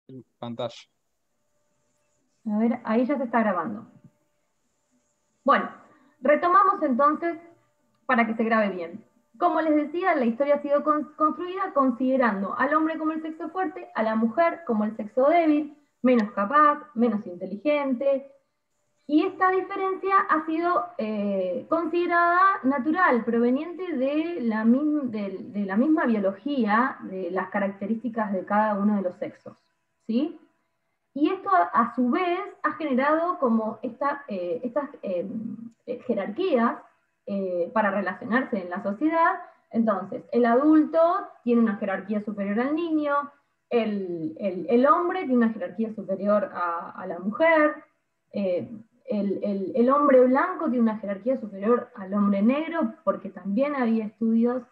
en pantalla. A ver, ahí ya se está grabando. Bueno, retomamos entonces para que se grabe bien. Como les decía, la historia ha sido construida considerando al hombre como el sexo fuerte, a la mujer como el sexo débil, menos capaz, menos inteligente. Y esta diferencia ha sido considerada natural, proveniente de la misma biología, de las características de cada uno de los sexos. ¿Sí? Y esto a su vez ha generado como estas jerarquías para relacionarse en la sociedad. Entonces, el adulto tiene una jerarquía superior al niño, el hombre tiene una jerarquía superior a la mujer, eh, el hombre blanco tiene una jerarquía superior al hombre negro, porque también había estudios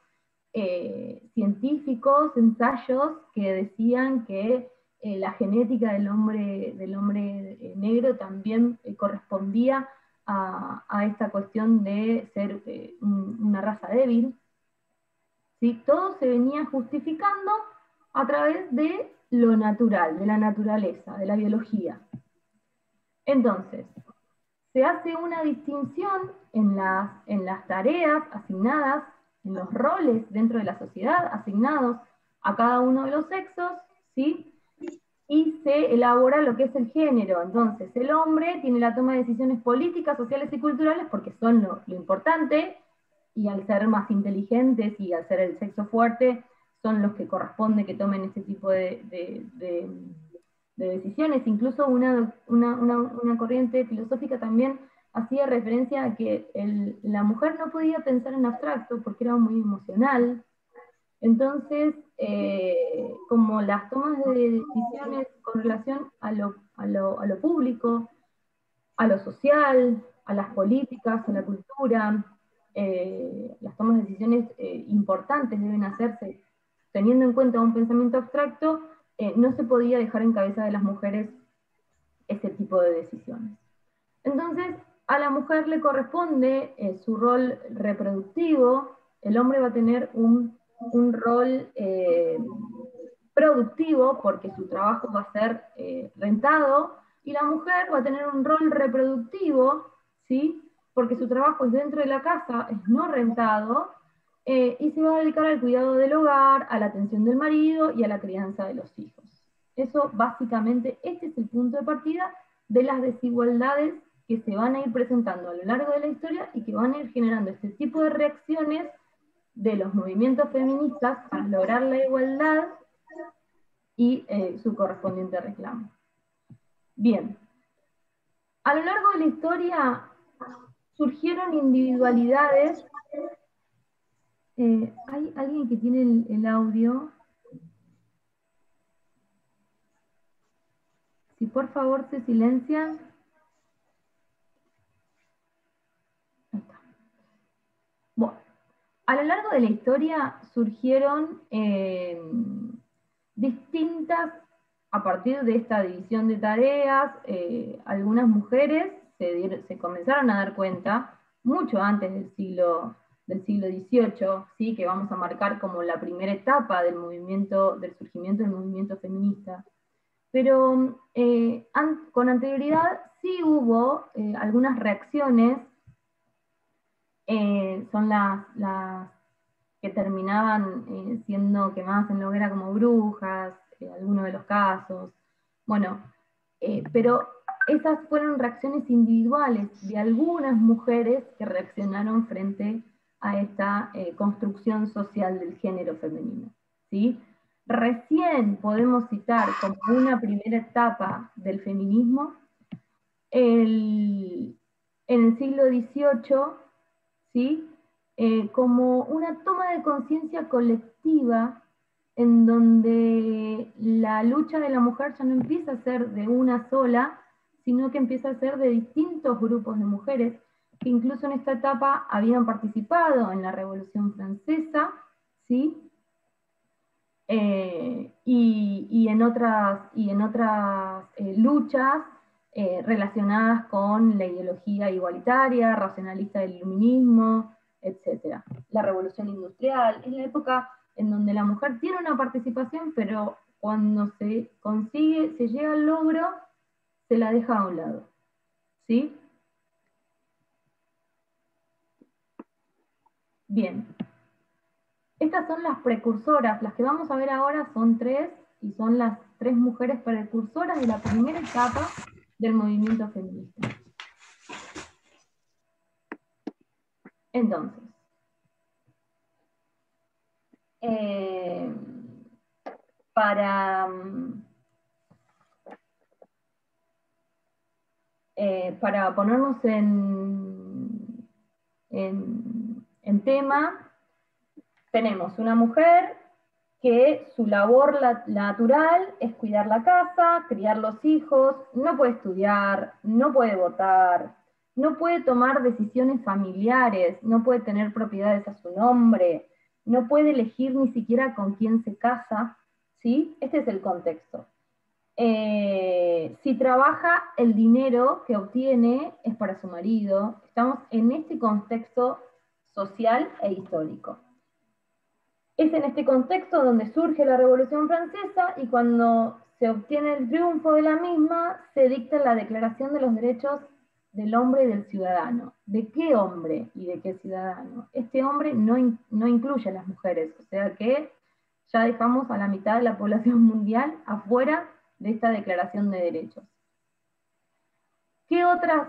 científicos, ensayos que decían que la genética del hombre negro también correspondía a esta cuestión de ser una raza débil. ¿Sí? Todo se venía justificando a través de lo natural, de la naturaleza, de la biología. Entonces, se hace una distinción en las tareas asignadas, en los roles dentro de la sociedad asignados a cada uno de los sexos, ¿sí? Y se elabora lo que es el género. Entonces, el hombre tiene la toma de decisiones políticas, sociales y culturales porque son lo importante, y al ser más inteligentes y al ser el sexo fuerte, son los que corresponde que tomen ese tipo de decisiones. Incluso una corriente filosófica también hacía referencia a que la mujer no podía pensar en abstracto porque era muy emocional. Entonces, como las tomas de decisiones con relación a lo público, a lo social, a las políticas, a la cultura, las tomas de decisiones importantes deben hacerse teniendo en cuenta un pensamiento abstracto, no se podía dejar en cabeza de las mujeres ese tipo de decisiones. Entonces, a la mujer le corresponde su rol reproductivo, el hombre va a tener un rol productivo porque su trabajo va a ser rentado, y la mujer va a tener un rol reproductivo, ¿sí? Porque su trabajo es dentro de la casa, es no rentado, y se va a dedicar al cuidado del hogar, a la atención del marido y a la crianza de los hijos. Eso básicamente, este es el punto de partida de las desigualdades que se van a ir presentando a lo largo de la historia y que van a ir generando este tipo de reacciones de los movimientos feministas para lograr la igualdad y su correspondiente reclamo. Bien, a lo largo de la historia surgieron individualidades. ¿Hay alguien que tiene el audio? Si por favor se silencian. Ahí está. Bueno, a lo largo de la historia surgieron distintas, a partir de esta división de tareas, algunas mujeres se comenzaron a dar cuenta, mucho antes del siglo XVIII, ¿sí? Que vamos a marcar como la primera etapa del surgimiento del movimiento feminista. Pero con anterioridad sí hubo algunas reacciones, son las que terminaban siendo quemadas en la hoguera como brujas, algunos de los casos. Bueno, pero esas fueron reacciones individuales de algunas mujeres que reaccionaron frente a esta construcción social del género femenino. ¿Sí? Recién podemos citar como una primera etapa del feminismo en el siglo XVIII, ¿sí? Como una toma de conciencia colectiva en donde la lucha de la mujer ya no empieza a ser de una sola, sino que empieza a ser de distintos grupos de mujeres que incluso en esta etapa habían participado en la Revolución Francesa, ¿sí? Y en otras luchas relacionadas con la ideología igualitaria, racionalista del iluminismo, etc. La revolución industrial es la época en donde la mujer tiene una participación, pero cuando se consigue, se llega al logro, se la deja a un lado. ¿Sí? Bien. Estas son las precursoras, las que vamos a ver ahora son 3, y son las 3 mujeres precursoras de la primera etapa del movimiento feminista. Entonces, para ponernos en tema, tenemos una mujer que su labor natural es cuidar la casa, criar los hijos, no puede estudiar, no puede votar, no puede tomar decisiones familiares, no puede tener propiedades a su nombre, no puede elegir ni siquiera con quién se casa, ¿sí? Este es el contexto. Si trabaja, el dinero que obtiene es para su marido. Estamos en este contexto social e histórico. Es en este contexto donde surge la Revolución Francesa, y cuando se obtiene el triunfo de la misma, se dicta la Declaración de los Derechos del Hombre y del Ciudadano. ¿De qué hombre y de qué ciudadano? Este hombre no incluye a las mujeres, o sea que ya dejamos a la mitad de la población mundial afuera de esta Declaración de Derechos. ¿Qué otras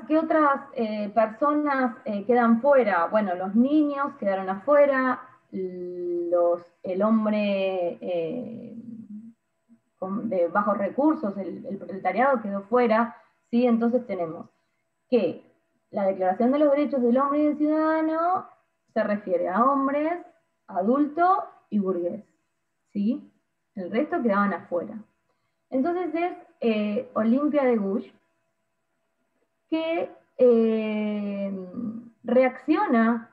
personas quedan fuera? Bueno, los niños quedaron afuera, el hombre de bajos recursos, el proletariado quedó fuera, ¿sí? Entonces tenemos que la Declaración de los Derechos del Hombre y del Ciudadano se refiere a hombres, adulto y burgués, ¿sí? El resto quedaban afuera. Entonces es Olympia de Gouges que reacciona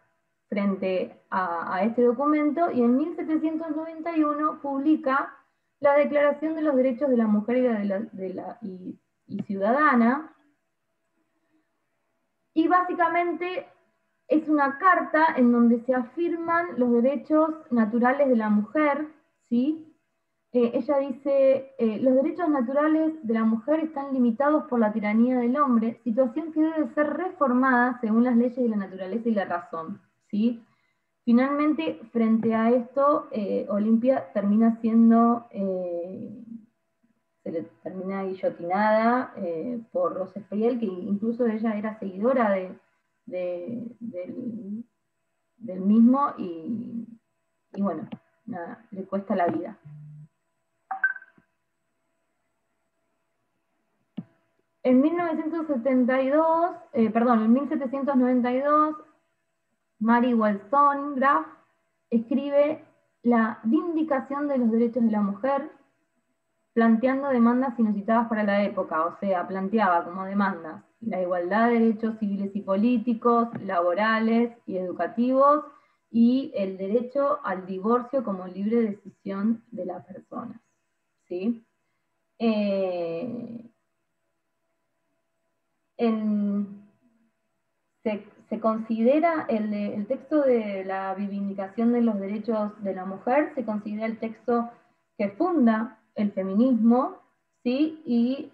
frente a este documento, y en 1791 publica la Declaración de los Derechos de la Mujer y Ciudadana, y básicamente es una carta en donde se afirman los derechos naturales de la mujer, ¿sí? Ella dice, los derechos naturales de la mujer están limitados por la tiranía del hombre, situación que debe ser reformada según las leyes de la naturaleza y la razón, ¿sí? Finalmente, frente a esto, Olimpia termina siendo, se le termina guillotinada por Robespierre, que incluso ella era seguidora del mismo, y bueno, nada, le cuesta la vida. En 1792, Mary Wollstonecraft escribe La Vindicación de los Derechos de la Mujer, planteando demandas inusitadas para la época, o sea, planteaba como demandas la igualdad de derechos civiles y políticos, laborales y educativos, y el derecho al divorcio como libre decisión de las personas, ¿sí? Se considera el texto de la reivindicación de los derechos de la mujer, se considera el texto que funda el feminismo, ¿sí? Y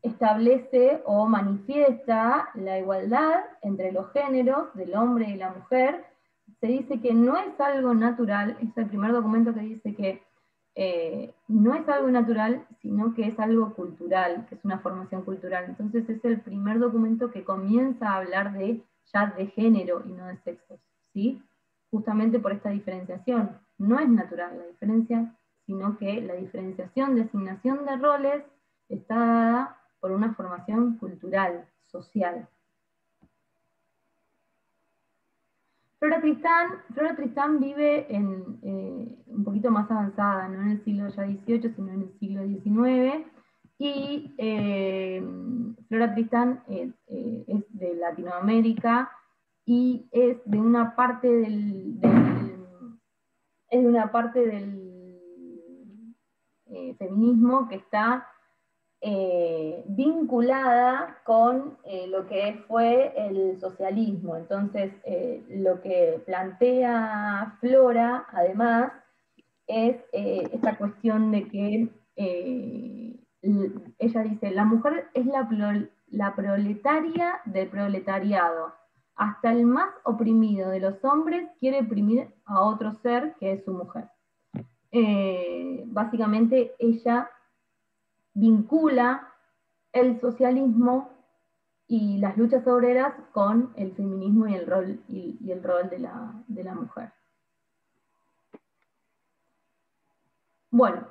establece o manifiesta la igualdad entre los géneros del hombre y la mujer. Se dice que no es algo natural, es el primer documento que dice que no es algo natural, sino que es algo cultural, que es una formación cultural. Entonces es el primer documento que comienza a hablar ya de género y no de sexos, ¿sí? Justamente por esta diferenciación. No es natural la diferencia, sino que la diferenciación de asignación de roles está dada por una formación cultural, social. Flora Tristán vive un poquito más avanzada, no en el siglo ya XVIII, sino en el siglo XIX, y Flora Tristán es de Latinoamérica, y es de una parte del feminismo que está vinculada con lo que fue el socialismo. Entonces, lo que plantea Flora, además, es esta cuestión de que ella dice, la mujer es la proletaria del proletariado. Hasta el más oprimido de los hombres quiere oprimir a otro ser que es su mujer. Básicamente ella vincula el socialismo y las luchas obreras con el feminismo y el rol, y el rol de la mujer. Bueno,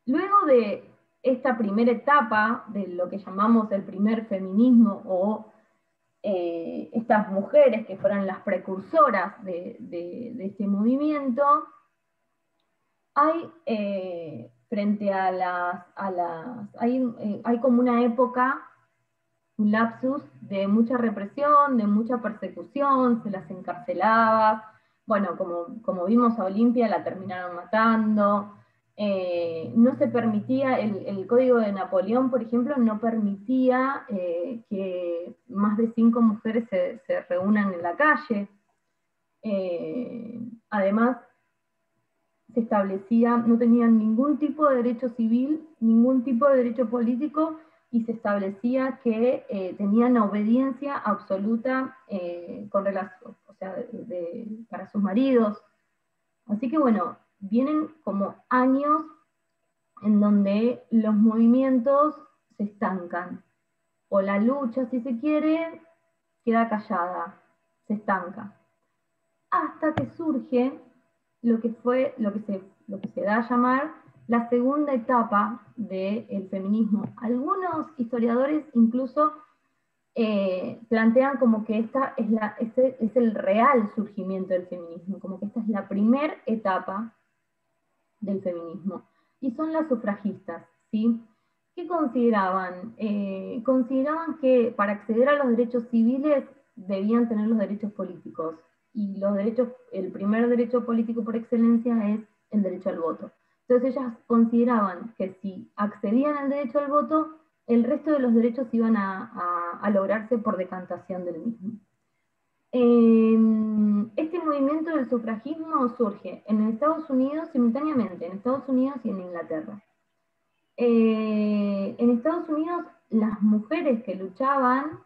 luego de esta primera etapa de lo que llamamos el primer feminismo, o estas mujeres que fueron las precursoras de este movimiento, hay frente a hay como una época, un lapsus de mucha represión, de mucha persecución, se las encarcelaba. Bueno, como vimos a Olimpia, la terminaron matando. No se permitía, el Código de Napoleón, por ejemplo, no permitía que más de 5 mujeres se reúnan en la calle. Además, se establecía, no tenían ningún tipo de derecho civil, ningún tipo de derecho político, y se establecía que tenían obediencia absoluta con relación, o sea, para sus maridos. Así que bueno, vienen como años en donde los movimientos se estancan, o la lucha, si se quiere, queda callada, se estanca. Hasta que surge lo que se da a llamar la segunda etapa del feminismo. Algunos historiadores incluso plantean como que esta es el real surgimiento del feminismo, como que esta es la primera etapa del feminismo. Y son las sufragistas, ¿sí? ¿Qué consideraban? Consideraban que para acceder a los derechos civiles debían tener los derechos políticos. Y los derechos, el primer derecho político por excelencia es el derecho al voto. Entonces ellas consideraban que si accedían al derecho al voto, el resto de los derechos iban a lograrse por decantación del mismo. Este movimiento del sufragismo surge en Estados Unidos simultáneamente, en Estados Unidos y en Inglaterra. En Estados Unidos, las mujeres que luchaban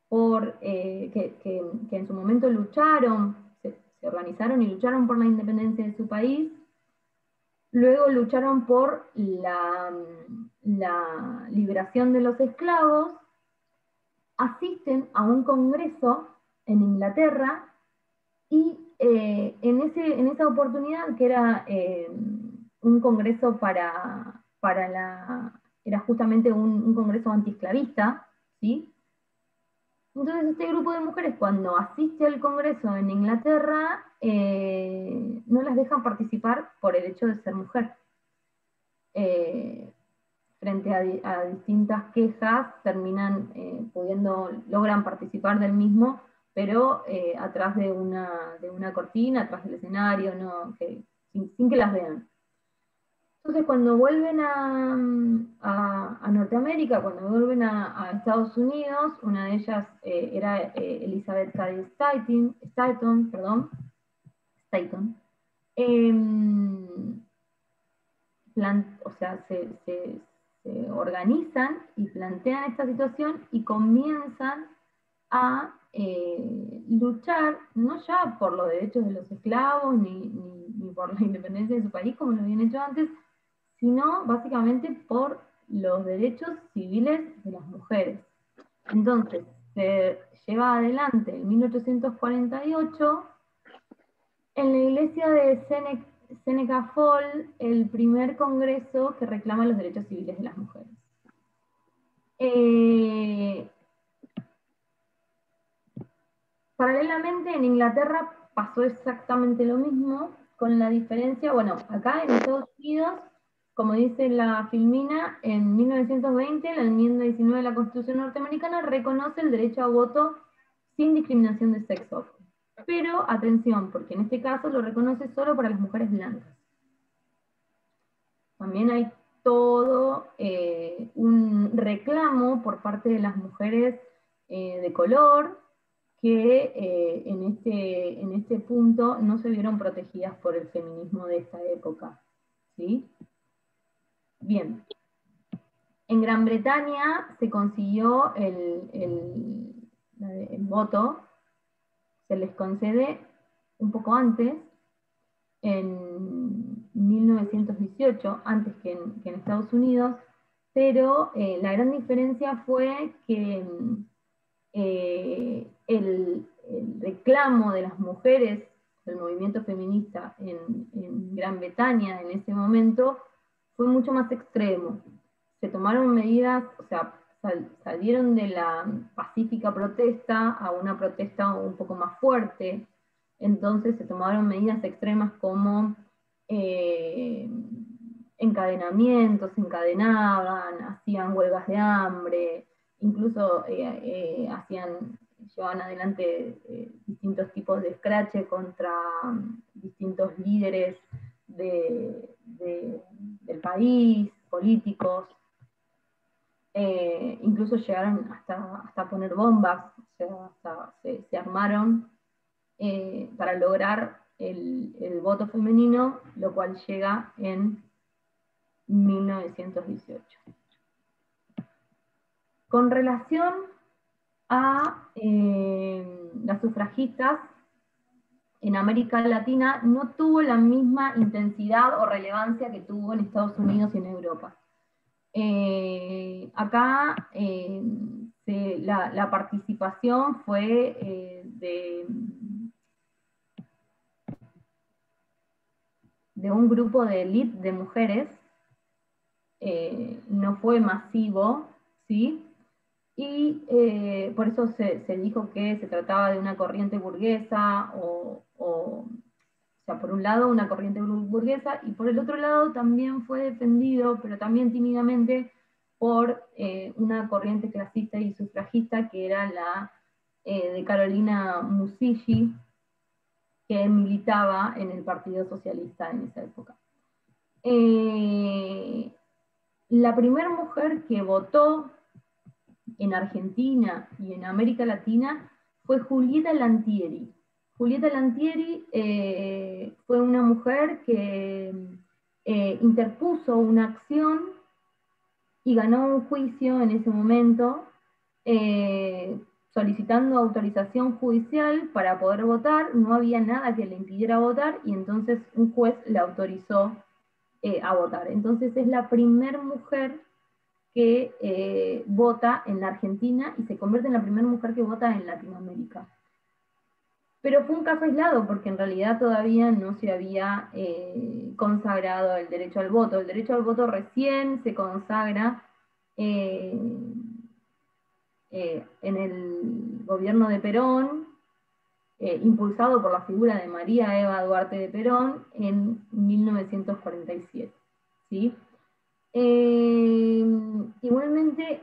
que en su momento lucharon, se organizaron y lucharon por la independencia de su país, luego lucharon por la liberación de los esclavos, asisten a un congreso en Inglaterra, y en esa oportunidad, que era un congreso era justamente un congreso antiesclavista, ¿sí? Entonces este grupo de mujeres, cuando asiste al congreso en Inglaterra, no las dejan participar por el hecho de ser mujer. Frente a distintas quejas, logran participar del mismo, pero atrás de una cortina, atrás del escenario, sin que las vean. Entonces, cuando vuelven a Norteamérica, cuando vuelven a Estados Unidos, una de ellas era Elizabeth Cady Stanton, o sea, se organizan y plantean esta situación y comienzan a luchar, no ya por los derechos de los esclavos, ni por la independencia de su país, como lo habían hecho antes, sino básicamente por los derechos civiles de las mujeres. Entonces, se lleva adelante en 1848 en la iglesia de Seneca Falls el primer congreso que reclama los derechos civiles de las mujeres. Paralelamente, en Inglaterra pasó exactamente lo mismo, con la diferencia, bueno, acá en Estados Unidos, como dice la Filmina, en 1920 la enmienda 19 de la Constitución norteamericana reconoce el derecho a voto sin discriminación de sexo. Pero, atención, porque en este caso lo reconoce solo para las mujeres blancas. También hay todo un reclamo por parte de las mujeres de color, que en este punto no se vieron protegidas por el feminismo de esta época. ¿Sí? Bien. En Gran Bretaña se consiguió el voto, se les concede un poco antes, en 1918, antes que en Estados Unidos, pero la gran diferencia fue que el reclamo de las mujeres del movimiento feminista en Gran Bretaña en ese momento fue mucho más extremo. Se tomaron medidas, o sea, salieron de la pacífica protesta a una protesta un poco más fuerte. Entonces se tomaron medidas extremas como encadenamientos, se encadenaban, hacían huelgas de hambre, incluso llevaban adelante distintos tipos de escrache contra distintos líderes del país, políticos. Incluso llegaron hasta poner bombas, o sea, se armaron para lograr el voto femenino, lo cual llega en 1918. Con relación a las sufragistas, en América Latina no tuvo la misma intensidad o relevancia que tuvo en Estados Unidos y en Europa. Acá la participación fue de un grupo de élite de mujeres, no fue masivo, ¿sí? Y por eso se dijo que se trataba de una corriente burguesa, o sea, por un lado una corriente burguesa, y por el otro lado también fue defendido, pero también tímidamente, por una corriente clasista y sufragista, que era la de Carolina Musilli, que militaba en el Partido Socialista en esa época. La primera mujer que votó en Argentina y en América Latina fue Julieta Lantieri. Julieta Lantieri fue una mujer que interpuso una acción y ganó un juicio en ese momento, solicitando autorización judicial para poder votar. No había nada que le impidiera votar, y entonces un juez la autorizó a votar. Entonces es la primera mujer que vota en la Argentina y se convierte en la primera mujer que vota en Latinoamérica. Pero fue un caso aislado, porque en realidad todavía no se había consagrado el derecho al voto. El derecho al voto recién se consagra en el gobierno de Perón, impulsado por la figura de María Eva Duarte de Perón en 1947. ¿Sí? Igualmente,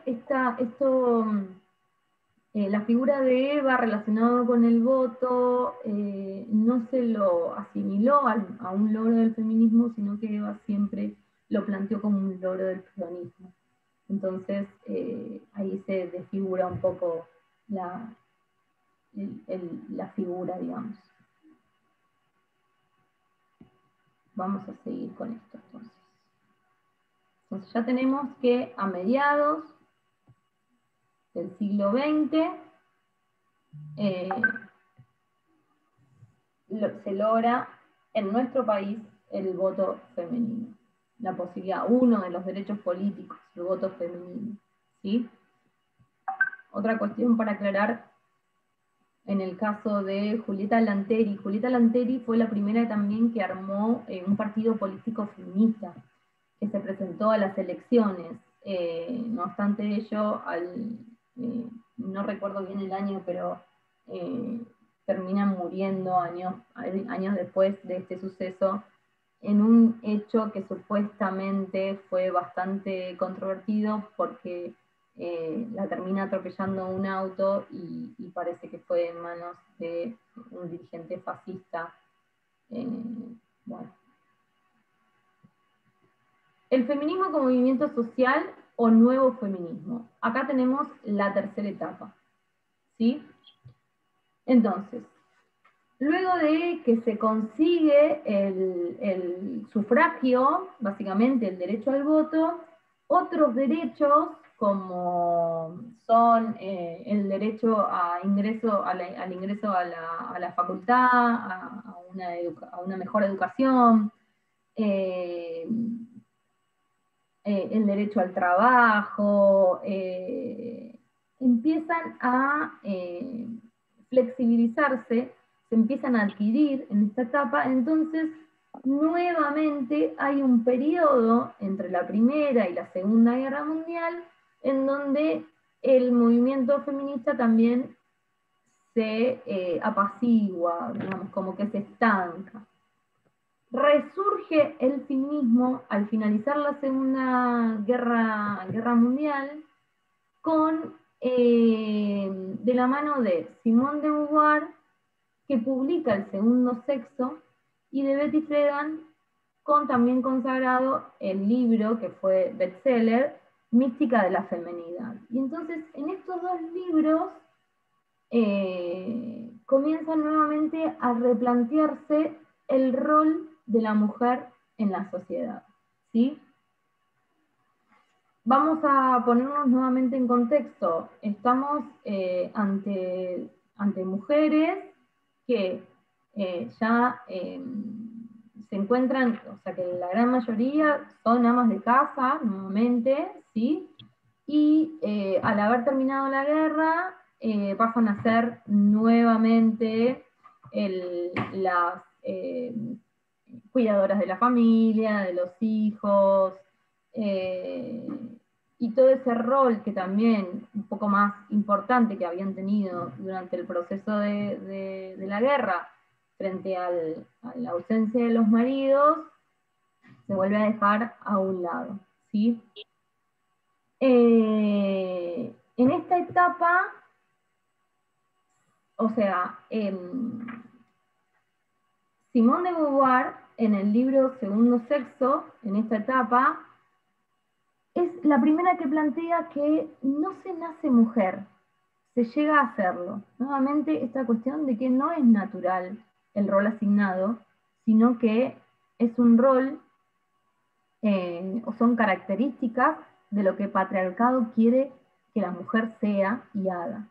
la figura de Eva relacionada con el voto no se lo asimiló a un logro del feminismo, sino que Eva siempre lo planteó como un logro del peronismo. Entonces ahí se desfigura un poco la figura, digamos. Vamos a seguir con esto entonces. Entonces ya tenemos que a mediados del siglo XX se logra en nuestro país el voto femenino, la posibilidad, uno de los derechos políticos, el voto femenino. ¿Sí? Otra cuestión para aclarar en el caso de Julieta Lanteri. Julieta Lanteri fue la primera también que armó un partido político feminista, que se presentó a las elecciones. No obstante ello, no recuerdo bien el año, pero terminan muriendo años después de este suceso, en un hecho que supuestamente fue bastante controvertido, porque la termina atropellando un auto y parece que fue en manos de un dirigente fascista. Bueno. El feminismo como movimiento social o nuevo feminismo. Acá tenemos la tercera etapa. ¿Sí? Entonces, luego de que se consigue el sufragio, básicamente el derecho al voto, otros derechos como son el derecho a ingreso, al ingreso a la facultad, a una mejor educación, eh, el derecho al trabajo, empiezan a flexibilizarse, se empiezan a adquirir en esta etapa, entonces nuevamente hay un periodo entre la Primera y la Segunda Guerra Mundial en donde el movimiento feminista también se apacigua, digamos, como que se estanca. Resurge el feminismo al finalizar la Segunda Guerra Mundial de la mano de Simone de Beauvoir, que publica El Segundo Sexo, y de Betty Friedan, también consagrado el libro que fue bestseller, Mística de la Femenidad. Y entonces en estos dos libros comienzan nuevamente a replantearse el rol de la mujer en la sociedad, ¿sí? Vamos a ponernos nuevamente en contexto. Estamos ante mujeres que ya se encuentran, o sea que la gran mayoría son amas de casa, nuevamente, ¿sí? Y al haber terminado la guerra, pasan a ser nuevamente las cuidadoras de la familia, de los hijos, eh, y todo ese rol que también, un poco más importante que habían tenido durante el proceso de la guerra, frente a la ausencia de los maridos, se vuelve a dejar a un lado, ¿sí? En esta etapa, o sea, Simone de Beauvoir, en el libro Segundo Sexo, en esta etapa, es la primera que plantea que no se nace mujer, se llega a hacerlo. Nuevamente, esta cuestión de que no es natural el rol asignado, sino que es un rol o son características de lo que el patriarcado quiere que la mujer sea y haga.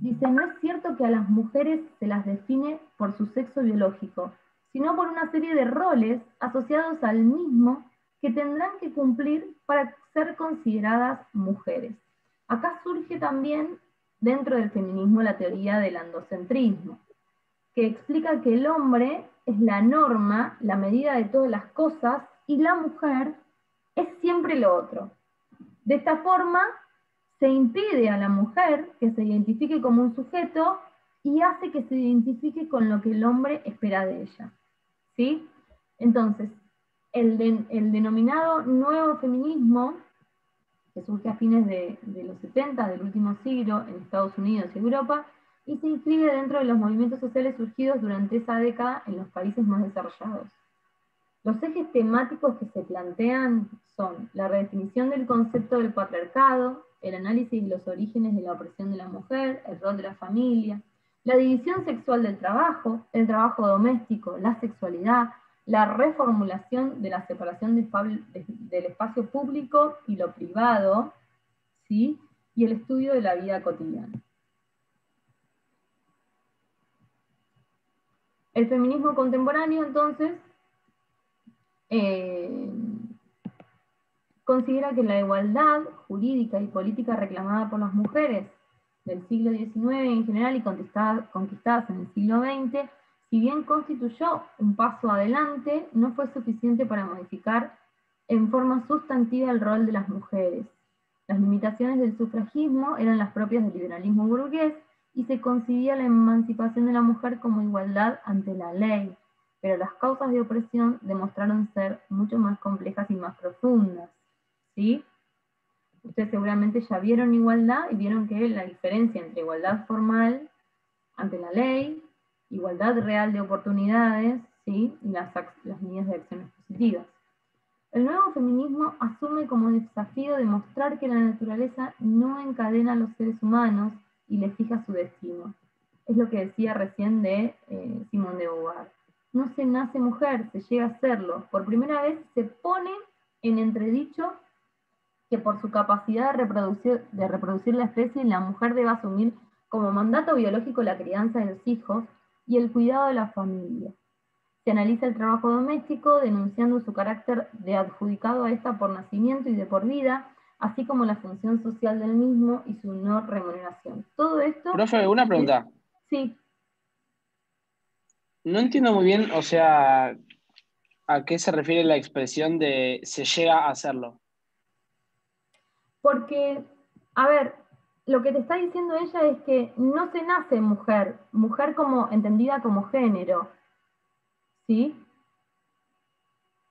Dice, no es cierto que a las mujeres se las define por su sexo biológico, sino por una serie de roles asociados al mismo que tendrán que cumplir para ser consideradas mujeres. Acá surge también dentro del feminismo la teoría del androcentrismo, que explica que el hombre es la norma, la medida de todas las cosas, y la mujer es siempre lo otro. De esta forma, se impide a la mujer que se identifique como un sujeto y hace que se identifique con lo que el hombre espera de ella, ¿sí? Entonces, el denominado nuevo feminismo, que surge a fines de los 70 del último siglo en Estados Unidos y Europa, y se inscribe dentro de los movimientos sociales surgidos durante esa década en los países más desarrollados. Los ejes temáticos que se plantean son la redefinición del concepto del patriarcado, el análisis de los orígenes de la opresión de la mujer, el rol de la familia, la división sexual del trabajo, el trabajo doméstico, la sexualidad, la reformulación de la separación del espacio público y lo privado, ¿sí? Y el estudio de la vida cotidiana. El feminismo contemporáneo, entonces, considera que la igualdad jurídica y política reclamada por las mujeres del siglo XIX en general y conquistadas en el siglo XX, si bien constituyó un paso adelante, no fue suficiente para modificar en forma sustantiva el rol de las mujeres. Las limitaciones del sufragismo eran las propias del liberalismo burgués y se concebía la emancipación de la mujer como igualdad ante la ley, pero las causas de opresión demostraron ser mucho más complejas y más profundas, ¿sí? Ustedes seguramente ya vieron igualdad y vieron que la diferencia entre igualdad formal ante la ley, igualdad real de oportunidades, ¿sí? Y las líneas de acciones positivas. El nuevo feminismo asume como desafío demostrar que la naturaleza no encadena a los seres humanos y les fija su destino. es lo que decía recién de Simone de Beauvoir. No se nace mujer, se llega a serlo. Por primera vez se pone en entredicho que por su capacidad de reproducir la especie, la mujer debe asumir como mandato biológico la crianza de los hijos y el cuidado de la familia. Se analiza el trabajo doméstico, denunciando su carácter de adjudicado a esta por nacimiento y de por vida, así como la función social del mismo y su no remuneración. Todo esto... Profe, una pregunta. Sí, No entiendo muy bien, o sea, a qué se refiere la expresión de se llega a hacerlo. porque, a ver, lo que te está diciendo ella es que no se nace mujer, mujer como entendida como género, ¿sí?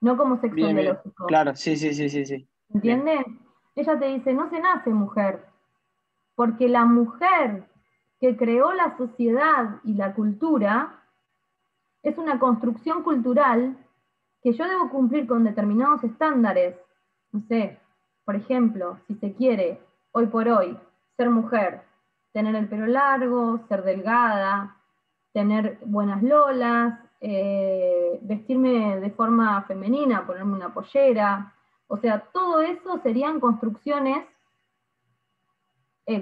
No como sexo Bien, bien. biológico. Claro, sí, sí, sí, sí, sí. Bien. ¿Entiendes? Ella te dice, no se nace mujer, porque la mujer que creó la sociedad y la cultura es una construcción cultural que yo debo cumplir con determinados estándares. No sé, por ejemplo, si se quiere, hoy por hoy, ser mujer, tener el pelo largo, ser delgada, tener buenas lolas, vestirme de forma femenina, ponerme una pollera. O sea, todo eso serían construcciones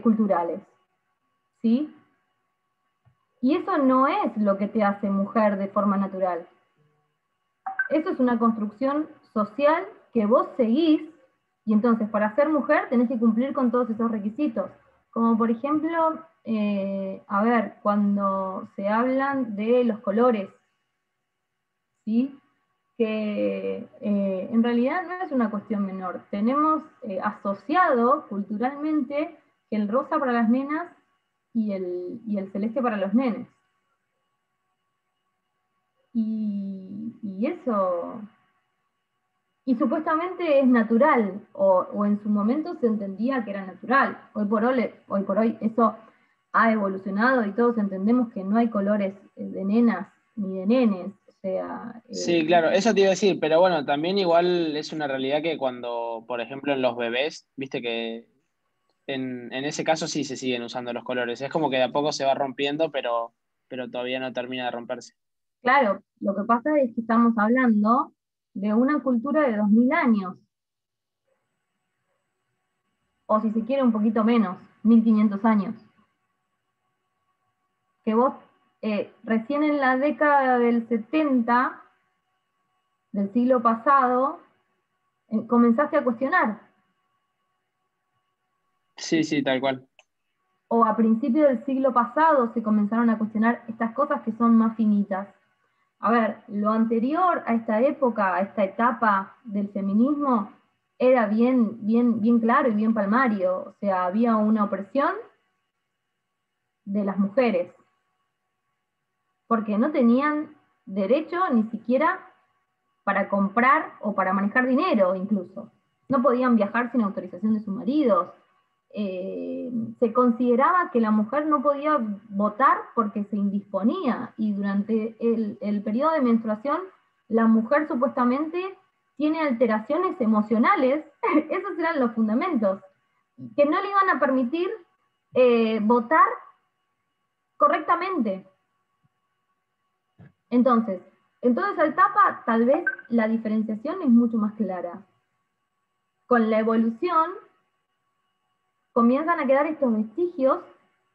culturales, ¿sí? Y eso no es lo que te hace mujer de forma natural. Eso es una construcción social que vos seguís, y entonces para ser mujer tenés que cumplir con todos esos requisitos. Como por ejemplo, a ver, cuando se hablan de los colores, ¿sí? Que en realidad no es una cuestión menor. Tenemos asociado culturalmente que el rosa para las nenas y el celeste para los nenes. Y eso, y supuestamente es natural, o en su momento se entendía que era natural. Hoy por hoy eso ha evolucionado y todos entendemos que no hay colores de nenas ni de nenes. O sea, Sí, claro, eso te iba a decir, pero bueno, también igual es una realidad que cuando, por ejemplo, en los bebés, viste que en ese caso sí se siguen usando los colores. Es como que de a poco se va rompiendo, pero todavía no termina de romperse. claro, lo que pasa es que estamos hablando de una cultura de 2000 años, o si se quiere un poquito menos, 1500 años. Que vos recién en la década del 70 del siglo pasado comenzaste a cuestionar, Sí, sí, tal cual. o a principios del siglo pasado se comenzaron a cuestionar estas cosas que son más finitas. A ver, lo anterior a esta época, a esta etapa del feminismo, era bien claro y bien palmario. O sea, había una opresión de las mujeres, porque no tenían derecho ni siquiera para comprar o para manejar dinero incluso. No podían viajar sin autorización de sus maridos. Se consideraba que la mujer no podía votar porque se indisponía y durante el periodo de menstruación la mujer supuestamente tiene alteraciones emocionales, esos eran los fundamentos, que no le iban a permitir votar correctamente. Entonces, en toda esa etapa tal vez la diferenciación es mucho más clara. Con la evolución comienzan a quedar estos vestigios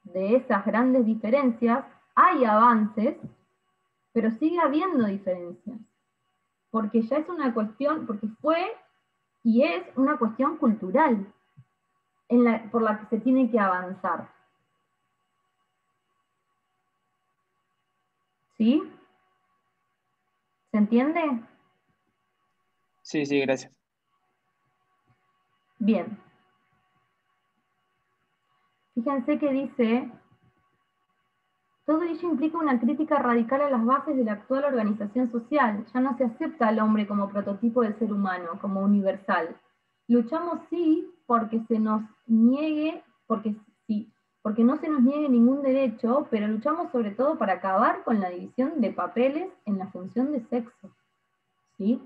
de esas grandes diferencias, hay avances, pero sigue habiendo diferencias, porque ya es una cuestión, porque fue y es una cuestión cultural por la que se tiene que avanzar. ¿Sí? ¿Se entiende? Sí, sí, gracias. Bien. Fíjense que dice, todo ello implica una crítica radical a las bases de la actual organización social. Ya no se acepta al hombre como prototipo del ser humano, como universal. Luchamos sí porque se nos niegue, sí, porque no se nos niegue ningún derecho, pero luchamos sobre todo para acabar con la división de papeles en la función de sexo. ¿Sí?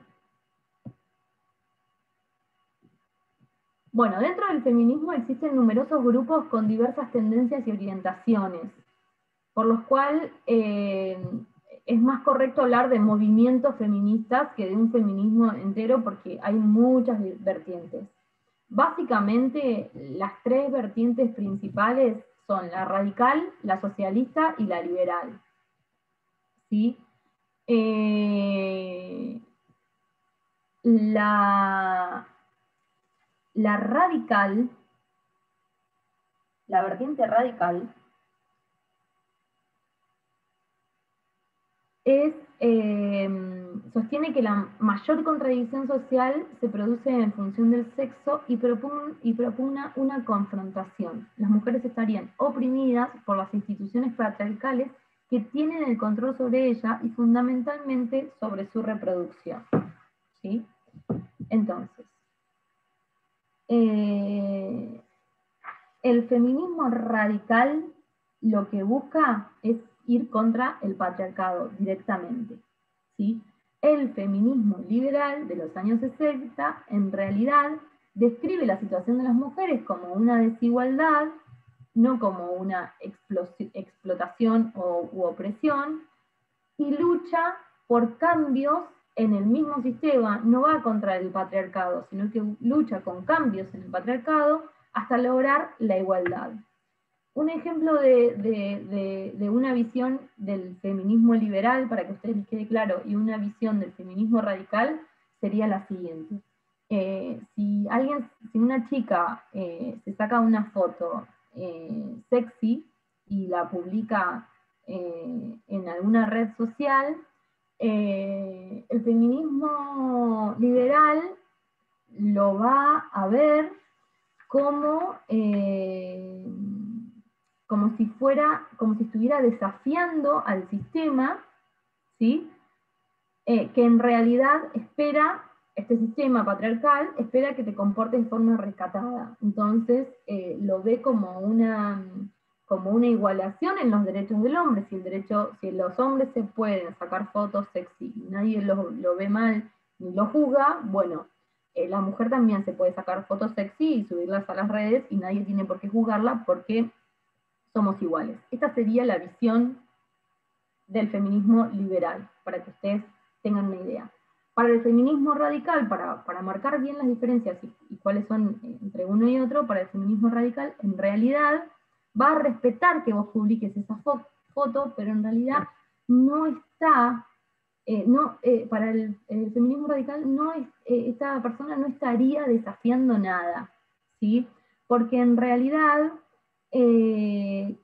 Bueno, dentro del feminismo existen numerosos grupos con diversas tendencias y orientaciones. por lo cual es más correcto hablar de movimientos feministas que de un feminismo entero, porque hay muchas vertientes. Básicamente, las tres vertientes principales son la radical, la socialista y la liberal. ¿Sí? La radical, la vertiente radical, sostiene que la mayor contradicción social se produce en función del sexo y propugna una confrontación. Las mujeres estarían oprimidas por las instituciones patriarcales que tienen el control sobre ella y fundamentalmente sobre su reproducción. ¿Sí? Entonces, el feminismo radical lo que busca es ir contra el patriarcado directamente. ¿Sí? El feminismo liberal de los años 60 en realidad describe la situación de las mujeres como una desigualdad, no como una explotación u opresión, y lucha por cambios en el mismo sistema, no va contra el patriarcado, sino que lucha con cambios en el patriarcado hasta lograr la igualdad. Un ejemplo de una visión del feminismo liberal, para que a ustedes les quede claro, y una visión del feminismo radical, sería la siguiente. Si una chica se saca una foto sexy y la publica en alguna red social, el feminismo liberal lo va a ver como, como si estuviera desafiando al sistema, ¿sí? Que en realidad este sistema patriarcal espera que te comportes de forma rescatada. Entonces lo ve como una igualación en los derechos del hombre. Si los hombres se pueden sacar fotos sexy y nadie lo ve mal ni lo juzga, bueno, la mujer también se puede sacar fotos sexy y subirlas a las redes y nadie tiene por qué juzgarla porque somos iguales. Esta sería la visión del feminismo liberal, para que ustedes tengan una idea. Para el feminismo radical, para marcar bien las diferencias y cuáles son entre uno y otro, para el feminismo radical, en realidad va a respetar que vos publiques esa foto, pero en realidad no está, para el feminismo radical esta persona no estaría desafiando nada, ¿sí? Porque en realidad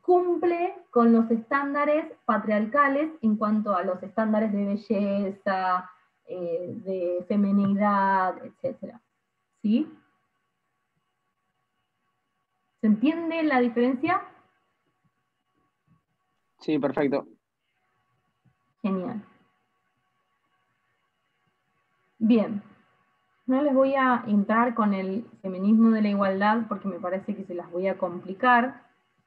cumple con los estándares patriarcales en cuanto a los estándares de belleza, de feminidad, etc. ¿Sí? ¿Se entiende la diferencia? Sí, perfecto. Genial. Bien, no les voy a entrar con el feminismo de la igualdad porque me parece que se las voy a complicar.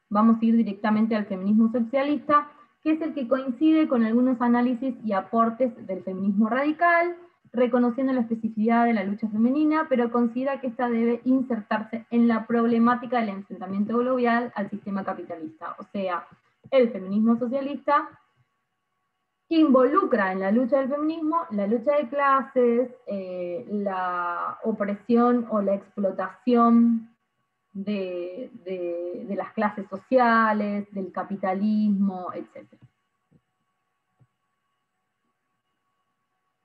Vamos a ir directamente al feminismo socialista, que es el que coincide con algunos análisis y aportes del feminismo radical, reconociendo la especificidad de la lucha femenina, pero considera que esta debe insertarse en la problemática del enfrentamiento global al sistema capitalista. O sea, el feminismo socialista involucra en la lucha del feminismo la lucha de clases, la opresión o la explotación de las clases sociales, del capitalismo, etc.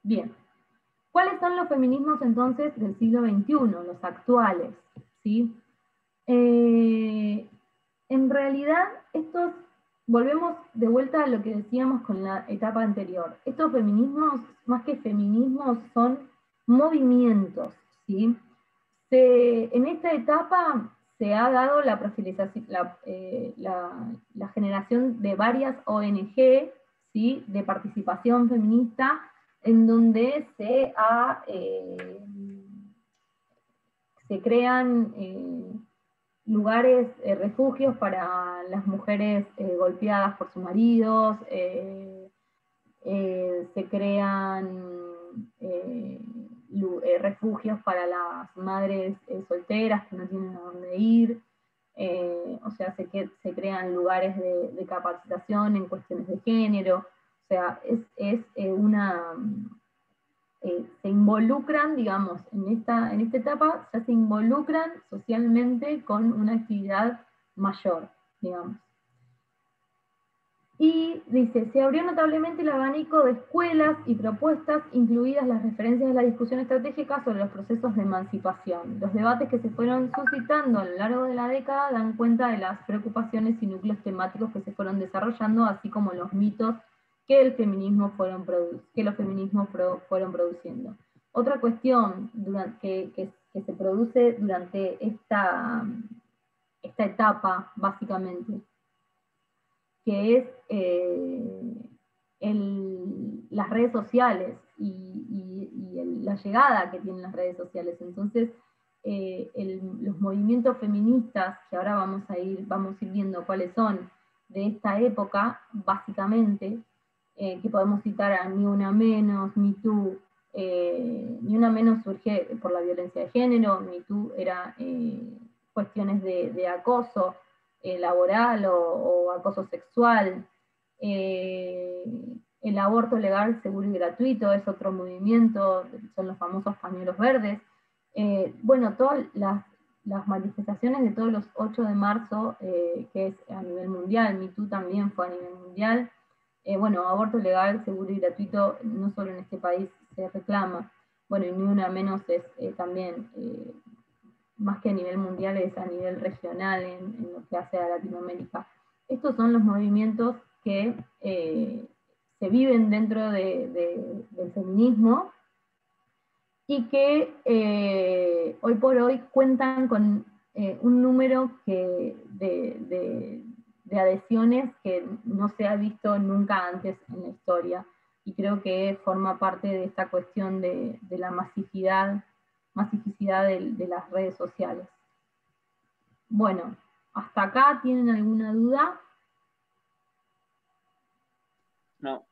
Bien, ¿cuáles son los feminismos entonces del siglo XXI, los actuales? ¿Sí? En realidad, volvemos de vuelta a lo que decíamos con la etapa anterior. Estos feminismos, más que feminismos, son movimientos, ¿sí? En esta etapa se ha dado la generación de varias ONG, ¿sí? De participación feminista, en donde se crean lugares, refugios para las mujeres golpeadas por sus maridos, se crean refugios para las madres solteras que no tienen a dónde ir, o sea, se crean lugares de capacitación en cuestiones de género, o sea, se involucran, digamos, en esta etapa, ya se involucran socialmente con una actividad mayor, digamos. Y dice, se abrió notablemente el abanico de escuelas y propuestas, incluidas las referencias de la discusión estratégica sobre los procesos de emancipación. Los debates que se fueron suscitando a lo largo de la década dan cuenta de las preocupaciones y núcleos temáticos que se fueron desarrollando, así como los mitos que los feminismos fueron produciendo. Otra cuestión que se produce durante esta etapa, básicamente, que es las redes sociales y la llegada que tienen las redes sociales. Entonces, los movimientos feministas, que ahora vamos a ir viendo cuáles son de esta época, básicamente, que podemos citar a Ni Una Menos, Me Too. Ni Una Menos surge por la violencia de género, Me Too era cuestiones de acoso, laboral o acoso sexual. El aborto legal, seguro y gratuito es otro movimiento, son los famosos pañuelos verdes. Bueno, todas las manifestaciones de todos los 8 de marzo, que es a nivel mundial, Me Too también fue a nivel mundial. Bueno, aborto legal, seguro y gratuito, no solo en este país se reclama. Bueno, y Ni Una Menos es también más que a nivel mundial, es a nivel regional en lo que hace a Latinoamérica. Estos son los movimientos que se viven dentro del feminismo y que hoy por hoy cuentan con un número de adhesiones que no se ha visto nunca antes en la historia, y creo que forma parte de esta cuestión de la masificidad de las redes sociales. Bueno, ¿hasta acá tienen alguna duda? No.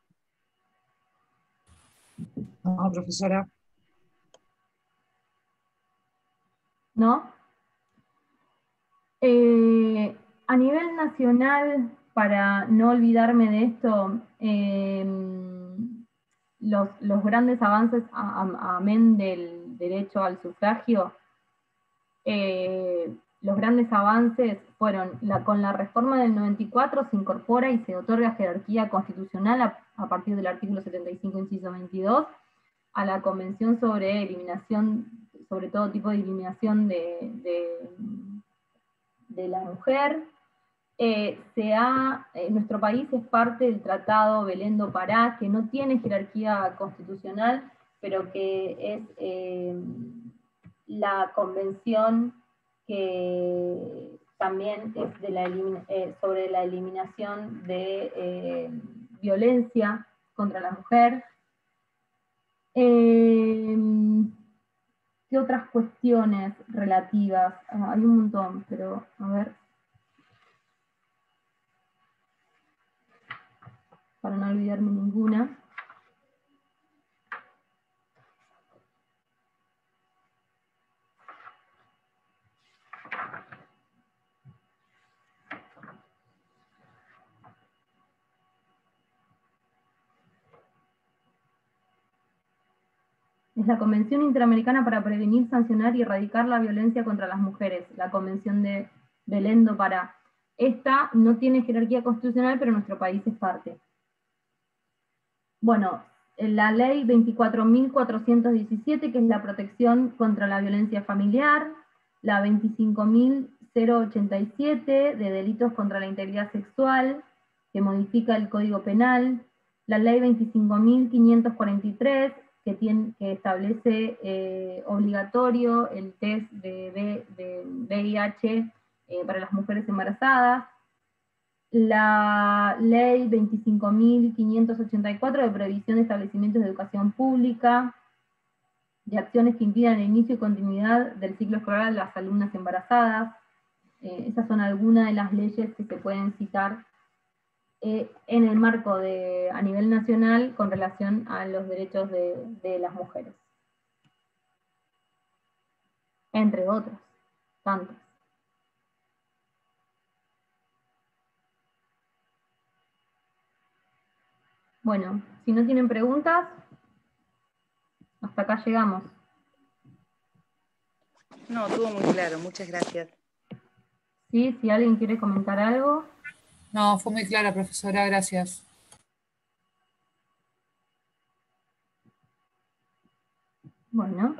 No, profesora. ¿No? A nivel nacional, para no olvidarme de esto, los grandes avances, amén del derecho al sufragio, los grandes avances fueron, con la reforma del 94 se incorpora y se otorga jerarquía constitucional a partir del artículo 75, inciso 22, a la Convención sobre eliminación, sobre todo tipo de eliminación de la mujer. Nuestro país es parte del Tratado Belén do Pará, que no tiene jerarquía constitucional, pero que es la convención que también es sobre la eliminación de violencia contra la mujer. ¿Qué otras cuestiones relativas? Hay un montón, pero a ver. Para no olvidarme ninguna. Es la Convención Interamericana para Prevenir, Sancionar y Erradicar la Violencia contra las Mujeres, la Convención de Belén do Pará. Esta no tiene jerarquía constitucional, pero nuestro país es parte. Bueno, la ley 24.417, que es la protección contra la violencia familiar, la 25.087, de delitos contra la integridad sexual, que modifica el Código Penal, la ley 25.543, que establece obligatorio el test de VIH para las mujeres embarazadas, la ley 25.584 de prohibición de establecimientos de educación pública, de acciones que impidan el inicio y continuidad del ciclo escolar de las alumnas embarazadas. Esas son algunas de las leyes que se pueden citar en el marco a nivel nacional con relación a los derechos de las mujeres. Entre otros, tantos. Bueno, si no tienen preguntas, hasta acá llegamos. No, estuvo muy claro, muchas gracias. ¿Sí? Si alguien quiere comentar algo. No, fue muy clara, profesora, gracias. Bueno.